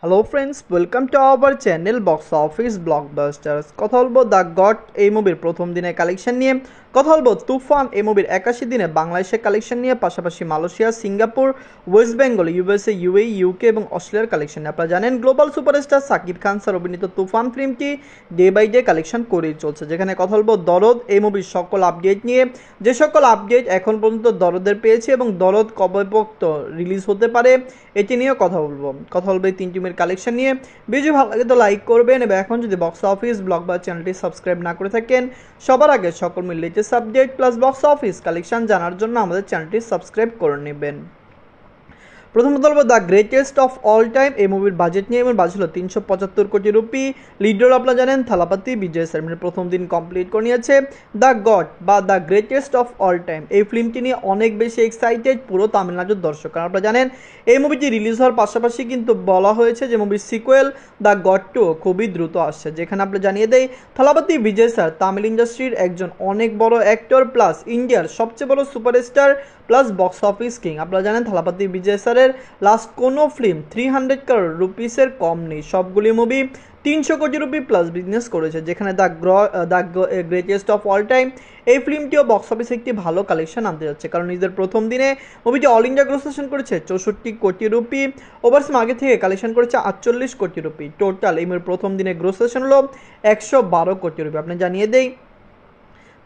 Hello friends, welcome to our channel box office blockbusters. কথা বলবো the god এই মুভির প্রথম দিনের কালেকশন নিয়ে, কথা বলবো তুফান এই মুভির 81 দিনে বাংলাদেশের কালেকশন নিয়ে, পাশাপাশি Malaysia, Singapore, West Bengal, USA, UAE, UK এবং অস্ট্রেলিয়ার কালেকশন নিয়ে। আপনারা জানেন global superstar Shakib Khan sir অভিনীত তুফান ফিল্মটি ডে বাই ডে কালেকশন করেই চলছে, যেখানে কথা বলবো দরদ এই মুভির সকল আপডেট নিয়ে। যে সকল আপডেট এখন পর্যন্ত দরদের পেয়েছে এবং দরদ কবে পর্যন্ত রিলিজ হতে পারে এটি নিয়েও কথা বলবো এই তিন টিমের কালেকশন নিয়ে। ভিডিও ভালো লাগে তো লাইক করবেন, এবং এখন যদি বক্স অফিস ব্লকবাস্টার চ্যানেলটি সাবস্ক্রাইব না করে থাকেন, সবার আগে সকল latest update plus box office collection জানার জন্য আমাদের চ্যানেলটি সাবস্ক্রাইব করে নেবেন। প্রথমত বলবো the greatest of all time এই মুভির বাজেট নিয়ে, এবং বাজেট হলো 375 কোটি রুপি। লিডার আপনারা জানেন থালাপতি বিজয় স্যার, প্রথম দিন কমপ্লিট করে নিয়েছে। দ্য গড বা the greatest of all time এই ফিল্মটি নিয়ে অনেক বেশি এক্সাইটেড পুরো তামিলনাড়ুর দর্শক, কারণ আপনারা জানেন এই মুভিটি রিলিজ হওয়ার পাশাপাশি কিন্তু বলা হয়েছে যে মুভির সিকুয়েল দ্য গড 2 খুবই দ্রুত আসছে, যেখানে আপনারা জানিয়ে দেয় থালাপতি বিজয় স্যার তামিল ইন্ডাস্ট্রির একজন অনেক বড় অ্যাক্টর প্লাস ইন্ডিয়ার সবচেয়ে বড় superstar plus box office king. আপনারা জানেন থালাপতি বিজয় স্যারের লাস্ট কোনো ফিল্ম 300 কারোর রুপিসের কম নেই, সবগুলি মুভি 300 কোটি রুপি প্লাস বিজনেস করেছে, যেখানে the greatest of all time এই ফিল্মটিও বক্স অফিসে একটি ভালো কালেকশন আনতে যাচ্ছে, কারণ নিজের প্রথম দিনে মুভিটি অল ইন্ডিয়া গ্রোসেশন করেছে 64 কোটি রুপি, ওভারসিজ আগে থেকে কালেকশন করেছে 48 কোটি রুপি। টোটাল এই মুভির প্রথম দিনে গ্রোসেশন হলো 112 কোটি রুপি। আপনি জানিয়ে দেই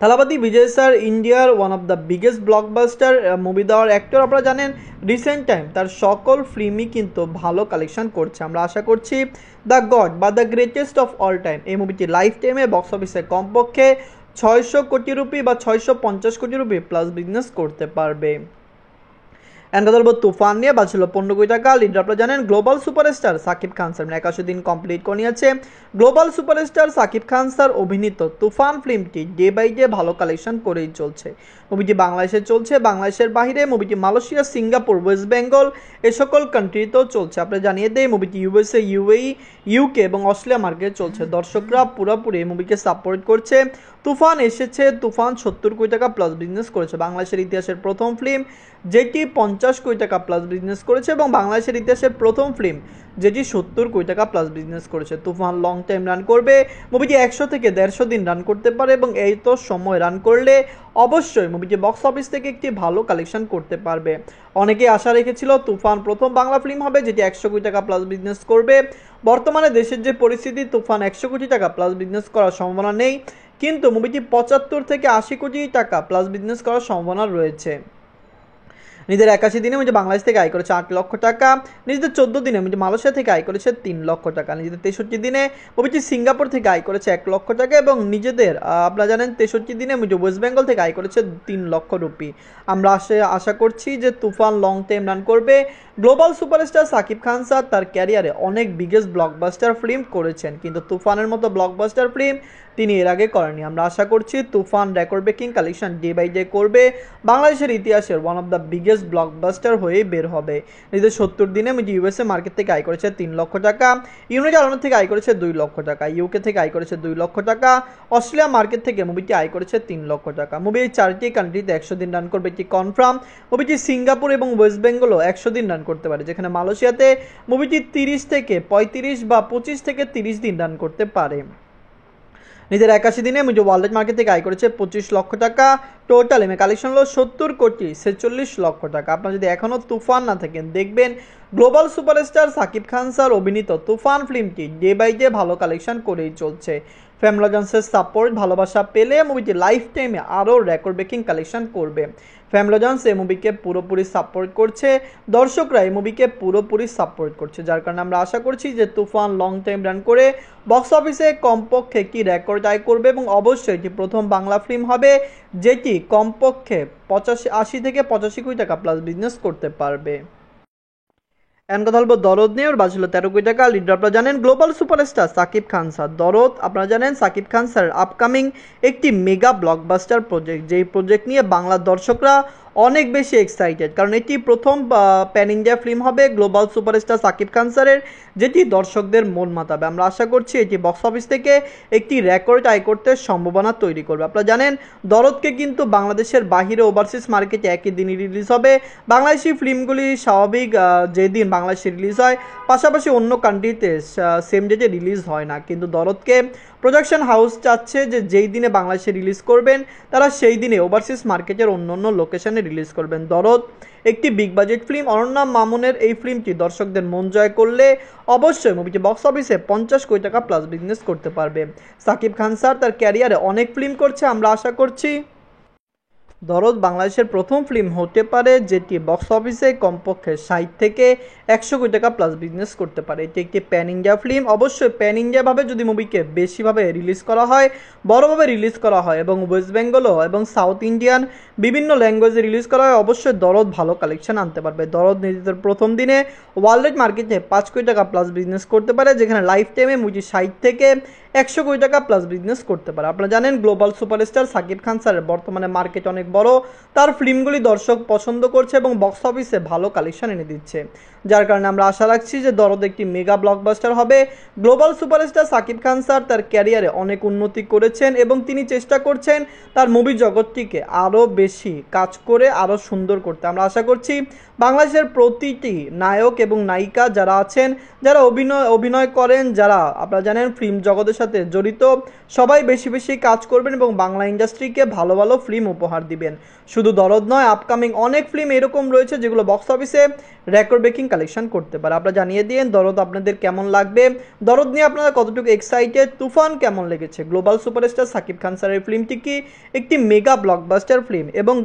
থালাপতি বিজয় স্যার ইন্ডিয়ার one of the biggest blockbuster movie দেওয়ার অ্যাক্টর। আপনারা জানেন রিসেন্ট টাইম তার সকল ফিল্মই কিন্তু ভালো কালেকশন করছে। আমরা আশা করছি দ্য গড বা the greatest of all time এই মুভিটি লাইফ টাইমে বক্স অফিসে কমপক্ষে 600 কোটি রুপি বা 650 কোটি রুপি প্লাস বিজনেস করতে পারবে। এন্ড কথা বলবো তুফান নিয়ে, বাজছিল 15 কোটি টাকা। লিডার আপনারা জানেন global superstar Shakib Khan sir 81 দিন কমপ্লিট করে নিয়েছে। Global superstar Shakib Khan sir অভিনীত তুফান ফিল্মটি ডে বাই ডে ভালো কালেকশন করেই চলছে। মুভিটি বাংলাদেশে চলছে, বাংলাদেশের বাইরে মুভিটি মালয়েশিয়া, সিঙ্গাপুর, ওয়েস্ট বেঙ্গল এ সকল কান্ট্রিতেও চলছে। আপনি জানিয়ে দেয় মুভিটি ইউএসএ, ইউএই, ইউকে এবং অস্ট্রেলিয়া মার্কেটে চলছে। দর্শকরা পুরোপুরি এই মুভিকে সাপোর্ট করছে। তুফান এসেছে, তুফান 70 কোটি টাকা প্লাস বিজনেস করেছে, বাংলাদেশের ইতিহাসের প্রথম ফিল্ম যেটি 50 কোটি টাকা প্লাস বিজনেস করেছে, এবং বাংলাদেশের ইতিহাসের প্রথম ফিল্ম যেটি 70 কোটি টাকা প্লাস বিজনেস করেছে। তুফান লং টাইম রান করবে, মুভিটি 100 থেকে 150 দিন রান করতে পারে, এবং এই তো সময় রান করলে অবশ্যই মুভিটি বক্স অফিস থেকে একটি ভালো কালেকশন করতে পারবে। অনেকে আশা রেখেছিল তুফান প্রথম বাংলা ফিল্ম হবে যেটি 100 কোটি টাকা প্লাস বিজনেস করবে। বর্তমানে দেশের যে পরিস্থিতি, তুফান 100 কোটি টাকা প্লাস বিজনেস করার সম্ভাবনা নেই, কিন্তু মুভিটি 75 থেকে 80 কোটি টাকা প্লাস বিজনেস করার সম্ভাবনা রয়েছে। নিজের 81 দিনে মুঝে বাংলাদেশ থেকে আয় করেছে 8 লক্ষ টাকা, নিজেদের 14 দিনে মুঝে মালয়েশিয়া থেকে আয় করেছে 3 লক্ষ টাকা, নিজেদের 63 দিনে মুভিটি সিঙ্গাপুর থেকে আয় করেছে 1 লক্ষ টাকা, এবং নিজেদের আপনারা জানেন 63 দিনে মুঝে ওয়েস্ট বেঙ্গল থেকে আয় করেছে 3 লক্ষ রুপি। আমরা আশা করছি যে তুফান লং টাইম রান করবে। Global superstar Shakib Khan sir তার ক্যারিয়ারে অনেক বিগেস্ট ব্লকবাস্টার ফিল্ম করেছেন, কিন্তু তুফানের মতো ব্লকবাস্টার ফিল্ম তিনি এর আগে করেননি। আমরা আশা করছি Toofan record breaking collection day by day করবে, বাংলাদেশের ইতিহাসের one of the biggest blockbuster হয়ে বের হবে। নিজের 70 দিনে ইউএসএ মার্কেট থেকে আয় করেছে 3 লক্ষ টাকা, ইউনাইটেড আরব থেকে আয় করেছে 2 লক্ষ টাকা, ইউকে থেকে আয় করেছে 2 লক্ষ টাকা, অস্ট্রেলিয়া মার্কেট থেকে মুভিটি আয় করেছে 3 লক্ষ টাকা। মুভি এই 4টি কান্ট্রিতে 100 দিন রান করবে, এটি কনফার্ম। মুভিটি সিঙ্গাপুর এবং ওয়েস্ট বেঙ্গলও 100 দিন রান করতে পারে, যেখানে মালয়েশিয়াতে মুভিটি 30 থেকে 35 বা 25 থেকে 30 দিন রান করতে পারে। নিজের 81 দিনে মুঝে ওয়ার্ল্ড মার্কেট থেকে আয় করেছে 25 লক্ষ টাকা। টোটাল এমএ কালেকশন হলো 70 কোটি 46 লক্ষ টাকা। আপনারা যদি এখনও তুফান না থাকেন, দেখবেন global superstar Shakib Khan sir অভিনীত তুফান ফিল্মটি ডে বাই ডে ভালো কালেকশন করেই চলছে। ফ্যামিলি জনসের সাপোর্ট ভালোবাসা পেলে মুভিটি লাইফ টাইমে আরও রেকর্ড ব্রেকিং কালেকশন করবে। ফ্যামিলি জনস এই মুভিকে পুরোপুরি সাপোর্ট করছে, দর্শকরা এই মুভিকে পুরোপুরি সাপোর্ট করছে, যার কারণে আমরা আশা করছি যে তুফান লং টাইম রান করে বক্স অফিসে কমপক্ষে কি রেকর্ড আয় করবে, এবং অবশ্যই এটি প্রথম বাংলা ফিল্ম হবে যেটি কমপক্ষে 80 থেকে 85 কোটি টাকা প্লাস বিজনেস করতে পারবে। এখন কথা বলবো দরদ নিয়ে, ওর বাজছিল 13 কোটি টাকা। লিডার আপনারা জানেন global superstar Shakib Khan sir. দরদ আপনারা জানেন সাকিব খান স্যার আপকামিং একটি মেগা ব্লকবাস্টার প্রজেক্ট, যেই প্রজেক্ট নিয়ে বাংলার দর্শকরা অনেক বেশি এক্সাইটেড, কারণ এটি প্রথম প্যান ইন্ডিয়া ফিল্ম হবে গ্লোবাল সুপারস্টার সাকিব খান স্যারের, যেটি দর্শকদের মন মাতাবে। আমরা আশা করছি এটি বক্স অফিস থেকে একটি রেকর্ড আয় করতে সম্ভাবনা তৈরি করবে। আপনারা জানেন দরদকে কিন্তু বাংলাদেশের বাহিরে ওভারসিজ মার্কেটে একই দিনই রিলিজ হবে। বাংলাদেশি ফিল্মগুলি স্বাভাবিক যেদিন বাংলাদেশে রিলিজ হয় পাশাপাশি অন্য কান্ট্রিতে সেম ডেটে রিলিজ হয় না, কিন্তু দরদকে প্রোডাকশন হাউস চাচ্ছে যে যেই দিনে বাংলাদেশে রিলিজ করবেন তারা সেই দিনে ওভারসিজ মার্কেটের অন্য অন্য লোকেশনে রিলিজ করবেন। দরদ একটি বিগ বাজেট ফিল্ম। অনন্যা মামুনের এই ফিল্মটি দর্শকদের মন জয় করলে অবশ্যই মুভিটি বক্স অফিসে 50 কোটি টাকা প্লাস বিজনেস করতে পারবে। সাকিব খান স্যার তার ক্যারিয়ারে অনেক ফিল্ম করছে, আমরা আশা করছি দরদ বাংলাদেশের প্রথম ফিল্ম হতে পারে যেটি বক্স অফিসে কমপক্ষে 60 থেকে 100 কোটি টাকা প্লাস বিজনেস করতে পারে। এটি একটি প্যান ইন্ডিয়া ফিল্ম। অবশ্যই প্যান ইন্ডিয়াভাবে যদি মুভিকে বেশিভাবে রিলিজ করা হয়, বড়ভাবে রিলিজ করা হয় এবং ওয়েস্ট বেঙ্গলও এবং সাউথ ইন্ডিয়ান বিভিন্ন ল্যাঙ্গুয়েজে রিলিজ করা হয়, অবশ্যই দরদ ভালো কালেকশন আনতে পারবে। দরদ নিজেদের প্রথম দিনে ওয়ার্ল্ড মার্কেটে 5 কোটি টাকা প্লাস বিজনেস করতে পারে, যেখানে লাইফ টাইমে মুভি 60 থেকে 100 কোটি টাকা প্লাস বিজনেস করতে পারে। আপনারা জানেন গ্লোবাল সুপারস্টার সাকিব খান স্যারের বর্তমানে মার্কেট অনেক বড়, তার ফিল্মগুলি দর্শক পছন্দ করছে এবং বক্স অফিসে ভালো কালেকশন এনে দিচ্ছে, যার কারণে আমরা আশা রাখছি যে দরদ একটি মেগা ব্লকবাস্টার হবে। Global superstar Shakib Khan sir তার ক্যারিয়ারে অনেক উন্নতি করেছেন এবং তিনি চেষ্টা করছেন তার মুভি জগৎটিকে আরও বেশি কাজ করে আরও সুন্দর করতে। আমরা আশা করছি বাংলাদেশের প্রতিটি নায়ক এবং নায়িকা যারা আছেন, যারা অভিনয় করেন, যারা আপনারা জানেন ফিল্ম জগতের সাথে জড়িত, সবাই বেশি বেশি কাজ করবেন এবং বাংলা ইন্ডাস্ট্রিকে ভালো ভালো ফিল্ম উপহার দিবেন। শুধু দরদ নয়, আপকামিং অনেক ফিল্ম এরকম রয়েছে যেগুলো বক্স অফিসে রেকর্ড ব্রেকিং কালেকশন করতে পারে। আপনারা জানিয়ে দিন দরদ আপনাদের কেমন লাগবে, দরদ নিয়ে আপনারা কতটুকু এক্সাইটেড, তুফান কেমন লেগেছে, গ্লোবাল সুপারস্টার সাকিব খান স্যারের ফিল্মটি কি একটি মেগা ব্লকবাস্টার ফিল্ম, এবং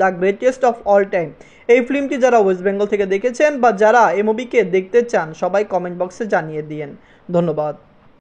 the greatest of all time এই ফিল্মটি যারা ওয়েস্ট বেঙ্গল থেকে দেখেছেন বা যারা এই মুভিকে দেখতে চান সবাই কমেন্ট বক্সে জানিয়ে দিন। ধন্যবাদ।